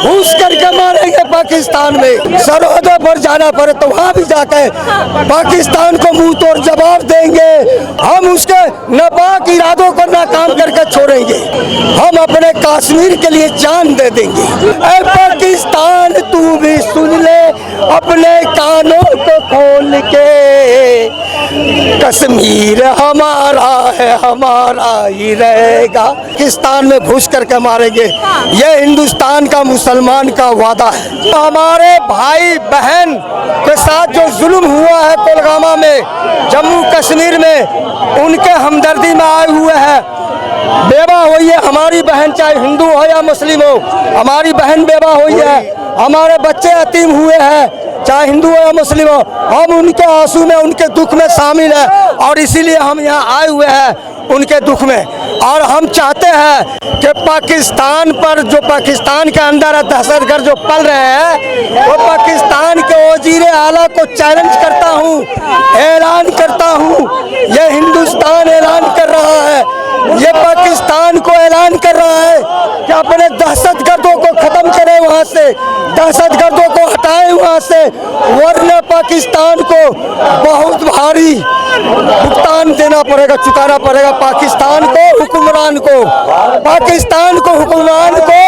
घुस करके मारेंगे पाकिस्तान में। सरहदों पर जाना पड़े तो वहाँ भी जाकर पाकिस्तान को मुंह तोड़ जवाब देंगे। हम उसके नापाक इरादों को नाकाम करके छोड़ेंगे। हम अपने कश्मीर के लिए जान दे देंगे। ऐ पाकिस्तान तू भी सुन ले अपने कानों को खोल के, कश्मीर हमारा है, हमारा ही रहेगा। पाकिस्तान में घुस करके मारेंगे, ये हिंदुस्तान का मुसलमान का वादा है। हमारे भाई बहन के साथ जो जुल्म हुआ है पुलवामा में, जम्मू कश्मीर में, उनके हमदर्दी में आए हुए हैं। बेवा हुई है हमारी बहन, चाहे हिंदू हो या मुस्लिम हो, हमारी बहन बेवा हुई है। हमारे बच्चे यतीम हुए हैं, चाहे हिंदू हो या मुस्लिम हो। हम उनके आंसू में, उनके दुख में शामिल है और इसीलिए हम यहाँ आए हुए हैं उनके दुख में। और हम चाहते हैं कि पाकिस्तान पर, जो पाकिस्तान के अंदर दहशतगर्द जो पल रहे हैं, वो पाकिस्तान के वजीर आला को चैलेंज करता हूँ, ऐलान करता हूँ। ये हिंदुस्तान ऐलान कर रहा है, ये पाकिस्तान को ऐलान कर रहा है कि अपने दहशतगर्दों को खत्म करें, वहाँ से दहशतगर्दों को हटाएं वहाँ से, वरना पाकिस्तान को बहुत भारी भुगतान देना पड़ेगा, चुकाना पड़ेगा। पाकिस्तान को, हुक्मरान को, पाकिस्तान को, हुक्मरान को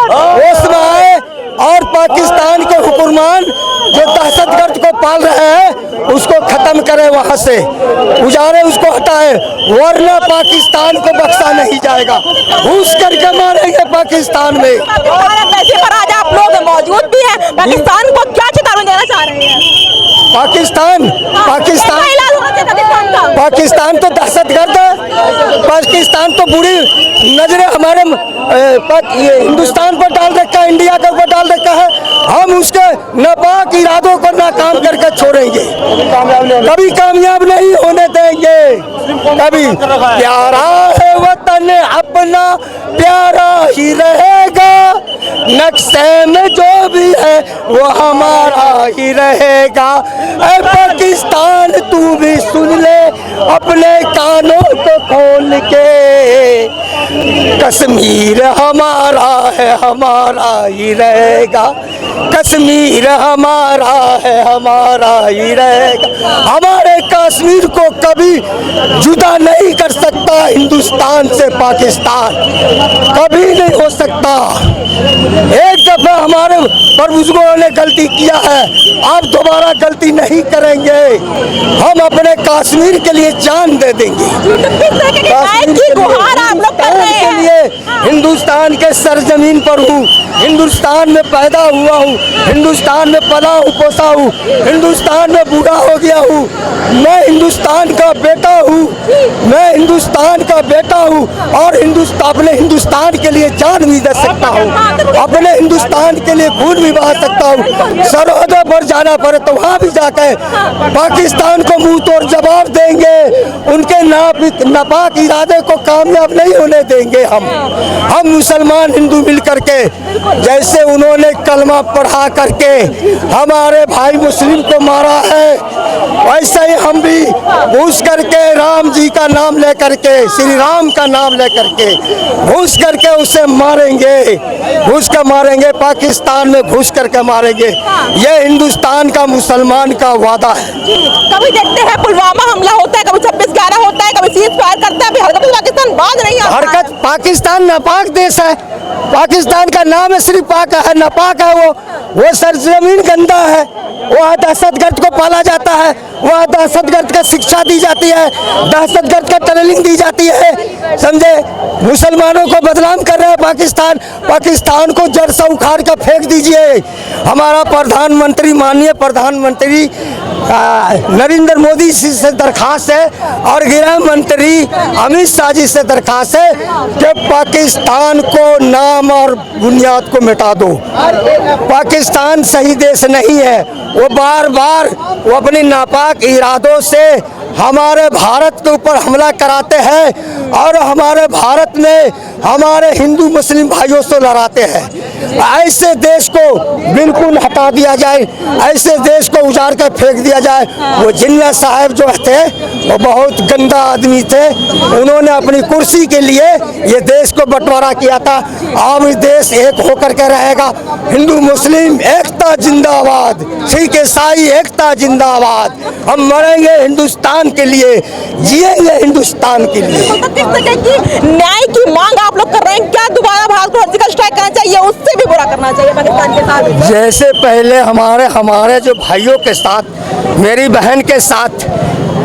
होश में आए और पाकिस्तान के हुक्मरान जो दहशतगर्द को पाल रहे हैं उसको खत्म करें, वहाँ से उजाड़े, उसको हटाए, वरना पाकिस्तान को बख्शा नहीं जाएगा। घुस करके मारेंगे पाकिस्तान में। वैसे पर आज आप लोग मौजूद भी हैं, पाकिस्तान को क्या चेतावनी देना चाह रहे हैं? पाकिस्तान पाकिस्तान तो दहशतगर्द है। पाकिस्तान तो बुरी नजरें हमारे हिंदुस्तान पर डाल रखा है, इंडिया के ऊपर डाल रखा है। हम उसके नापाक इरादों को नाकाम करके छोड़ेंगे, कभी कामयाब नहीं होने देंगे। कभी प्यारा है वतन अपना, प्यारा ही रहेगा, नक्शे में जो भी है वो हमारा ही रहेगा। ऐ पाकिस्तान तू भी सुन ले अपने कानों को खोल के, कश्मीर हमारा है, हमारा ही रहेगा, कश्मीर हमारा है, हमारा ही रहेगा। हमारे कश्मीर को कभी जुदा नहीं कर सकता हिंदुस्तान से पाकिस्तान, कभी नहीं हो सकता। एक दफा हमारे बुजुर्गों ने गलती किया है, अब दोबारा गलती नहीं करेंगे। हम अपने कश्मीर के लिए जान दे देंगे। के लिए हिंदुस्तान के सरजमीन पर हूँ, हिंदुस्तान में पैदा हुआ हूँ, हिंदुस्तान में पला हूँ, पोसा हूँ, हिंदुस्तान में बूढ़ा हो गया हूँ। मैं हिंदुस्तान का बेटा हूँ, मैं हिंदुस्तान का बेटा हूँ और अपने हिंदुस्तान के लिए जान भी दे सकता हूँ, अपने हिंदुस्तान के लिए खून भी बहा सकता हूँ। सरहदों पर जाना पड़े तो वहाँ भी जाकर पाकिस्तान को मुंह तोड़ जवाब देंगे। उनके नापाक इरादे को कामयाब नहीं होने देंगे। हम मुसलमान हिंदू मिल करके, जैसे उन्होंने कलमा पढ़ा करके हमारे भाई मुस्लिम को मारा है, वैसे ही हम भी घुस करके राम जी का नाम लेकर के, श्री राम का नाम लेकर के घुस करके उसे मारेंगे, घुस कर मारेंगे, पाकिस्तान में घुस करके मारेंगे। ये हिंदुस्तान का मुसलमान का वादा है। कभी देखते हैं पुलवामा हमला होता है, कभी 26/11 होता है, कभी सीज फायर करता है, हरकत पाकिस्तान बाज नहीं आता। हरकत पाकिस्तान नापाक देश है, पाकिस्तान का नाम है सिर्फ पाक है, नापाक है वो सरजमीन गंदा है, वहाँ दहशतगर्द को पाला जाता है, वहाँ दहशतगर्द का शिक्षा दी जाती है, दहशतगर्द का ट्रेनिंग दी जाती है, समझे। मुसलमानों को बदनाम कर रहा है पाकिस्तान। पाकिस्तान को जड़ से उखाड़ कर फेंक दीजिए। हमारा प्रधानमंत्री, माननीय प्रधानमंत्री नरेंद्र मोदी जी से दरखास्त है और गृह मंत्री अमित शाह जी से दरखास्त है कि पाकिस्तान को नाम और बुनियाद को मिटा दो। पाकिस्तान सही देश नहीं है। वो बार बार वो अपने नापाक इरादों से हमारे भारत के ऊपर हमला कराते हैं और हमारे भारत में हमारे हिंदू मुस्लिम भाइयों से लड़ाते हैं। ऐसे देश को बिल्कुल हटा दिया जाए, ऐसे देश को उजाड़ कर फेंक दिया जाए। वो जिन्ना साहब जो थे वो बहुत गंदा आदमी थे, उन्होंने अपनी कुर्सी के लिए ये देश को बंटवारा किया था। अब देश एक होकर के रहेगा। हिंदू मुस्लिम एकता जिंदाबाद, सिख ईसाई एकता जिंदाबाद। हम मरेंगे हिंदुस्तान के लिए, जिएंगे हिंदुस्तान के लिए। तो किस तरह की न्याय की मांग आप लोग कर रहे हैं? क्या दोबारा भारत को सर्जिकल स्ट्राइक करना चाहिए, उससे भी बुरा करना चाहिए पाकिस्तान के साथ? जैसे पहले हमारे जो भाइयों के साथ, मेरी बहन के साथ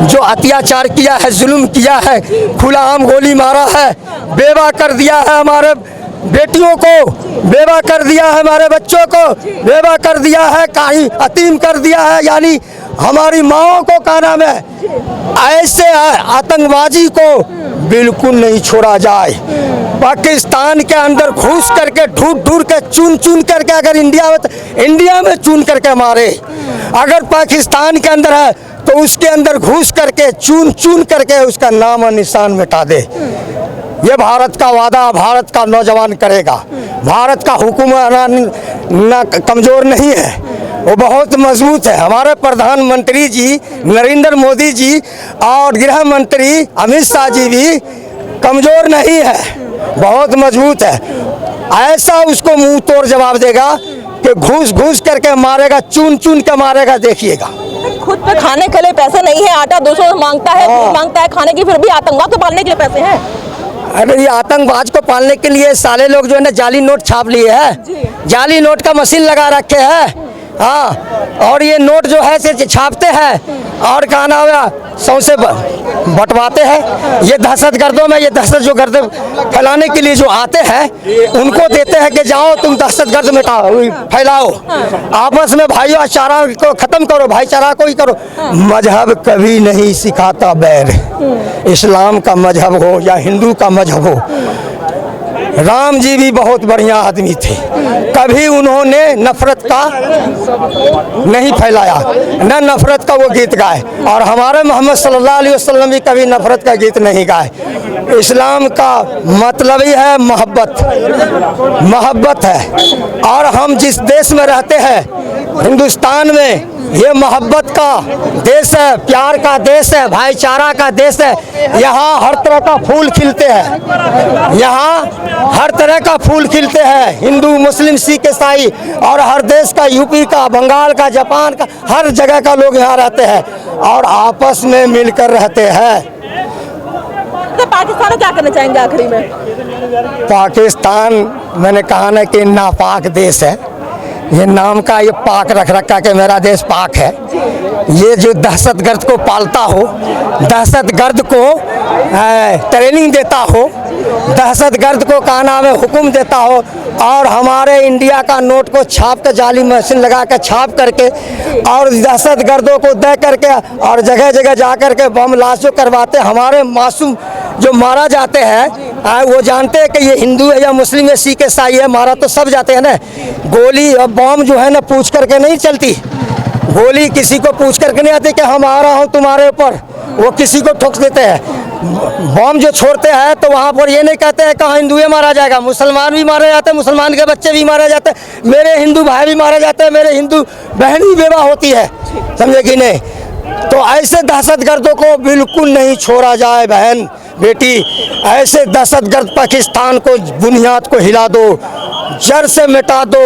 जो अत्याचार किया है, जुल्म किया है, खुलेआम गोली मारा है, बेवा कर दिया है, हमारे बेटियों को बेवा कर दिया है, हमारे बच्चों को बेवा कर दिया है, कहीं अतीम कर दिया है, यानी हमारी माओं को का नाम है, ऐसे आतंकवादी को बिल्कुल नहीं छोड़ा जाए। पाकिस्तान के अंदर घुस करके ढूंढ के चुन करके अगर इंडिया में चुन करके मारे, अगर पाकिस्तान के अंदर है तो उसके अंदर घुस करके चुन करके उसका नाम और निशान मिटा दे। ये भारत का वादा भारत का नौजवान करेगा। भारत का हुकूमत कमज़ोर नहीं है, वो बहुत मजबूत है। हमारे प्रधानमंत्री जी नरेंद्र मोदी जी और गृह मंत्री अमित शाह जी भी कमज़ोर नहीं है, बहुत मजबूत है। ऐसा उसको मुंह तोड़ जवाब देगा कि घुस करके मारेगा, चुन के मारेगा, देखिएगा। खुद पे खाने के लिए पैसे नहीं है, आटा 200 मांगता है, दूध मांगता है खाने की, फिर भी आतंकवाद को पालने के लिए पैसे हैं। अरे ये आतंकवाद को पालने के लिए साले लोग जो है ना जाली नोट छाप लिए हैं, जाली नोट का मशीन लगा रखे हैं। हाँ, और ये नोट जो है से छापते हैं और कहा नाम है सौंसे बंटवाते हैं। ये दहशतगर्दों में, ये दहशत जो गर्द फैलाने के लिए जो आते हैं उनको देते हैं कि जाओ तुम दहशतगर्द मिटाओ, फैलाओ, आपस में भाईचारा को खत्म करो, भाईचारा को ही करो। मजहब कभी नहीं सिखाता बैर, इस्लाम का मजहब हो या हिंदू का मजहब हो। राम जी भी बहुत बढ़िया आदमी थे, कभी उन्होंने नफरत का नहीं फैलाया, न नफरत का वो गीत गाए, और हमारे मोहम्मद सल्लल्लाहु अलैहि वसल्लम भी कभी नफरत का गीत नहीं गाए। इस्लाम का मतलब ही है मोहब्बत है। और हम जिस देश में रहते हैं हिंदुस्तान में, ये मोहब्बत का देश है, प्यार का देश है, भाईचारा का देश है। यहाँ हर तरह का फूल खिलते हैं, यहाँ हर तरह का फूल खिलते हैं, हिंदू मुस्लिम सिख ईसाई, और हर देश का, यूपी का, बंगाल का, जापान का, हर जगह का लोग यहाँ रहते हैं और आपस में मिलकर रहते हैं। तो पाकिस्तान क्या करना चाहेंगे आखिरी में? पाकिस्तान मैंने कहा ना कि नापाक देश है, ये नाम का ये पाक रख रखा कि मेरा देश पाक है। ये जो दहशतगर्द को पालता हो, दहशतगर्द को ट्रेनिंग देता हो, दहशतगर्द को का नाम है हुक्म देता हो, और हमारे इंडिया का नोट को छाप कर जाली मशीन लगा कर छाप करके और दहशतगर्दों को दे करके और जगह जगह जा करके बम लाशों करवाते, हमारे मासूम जो मारा जाते हैं वो जानते हैं कि ये हिंदू है या मुस्लिम है, सिख ईसाई है, मारा तो सब जाते हैं ना। गोली और बम जो है ना पूछ करके नहीं चलती, गोली किसी को पूछ करके नहीं आती कि हम आ रहा हूँ तुम्हारे ऊपर, वो किसी को ठोक देते हैं। बम जो छोड़ते हैं तो वहाँ पर ये नहीं कहते हैं कहाँ हिंदू मारा जाएगा, मुसलमान भी मारे जाते हैं, मुसलमान के बच्चे भी मारे जाते हैं, मेरे हिंदू भाई भी मारे जाते हैं, मेरे हिंदू बहन भी बेवा होती है, समझे कि नहीं। तो ऐसे दहशतगर्दों को बिल्कुल नहीं छोड़ा जाए बहन बेटी। ऐसे दहशतगर्द पाकिस्तान को बुनियाद को हिला दो, जड़ से मिटा दो,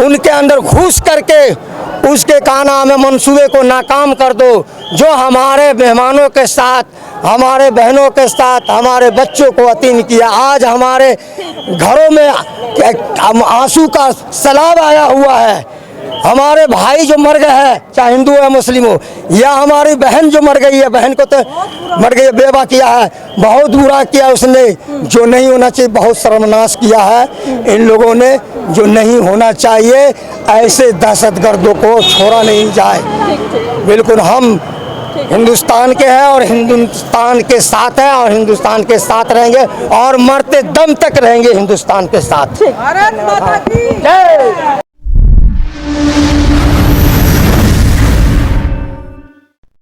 उनके अंदर घुस करके उसके का नाम है मंसूबे को नाकाम कर दो। जो हमारे मेहमानों के साथ, हमारे बहनों के साथ, हमारे बच्चों को अतीम किया, आज हमारे घरों में आंसू का सैलाब आया हुआ है। हमारे भाई जो मर गए हैं, चाहे हिंदू है मुस्लिम हो, या हमारी बहन जो मर गई है, बहन को तो मर गई, बेवा किया है, बहुत बुरा किया उसने, जो नहीं होना चाहिए, बहुत शर्मनाक किया है इन लोगों ने, जो नहीं होना चाहिए। ऐसे दहशतगर्दों को छोड़ा नहीं जाए। बिल्कुल हम हिंदुस्तान के हैं और हिंदुस्तान के साथ हैं और हिंदुस्तान के साथ रहेंगे और मरते दम तक रहेंगे हिंदुस्तान के साथ। भारत माता की जय।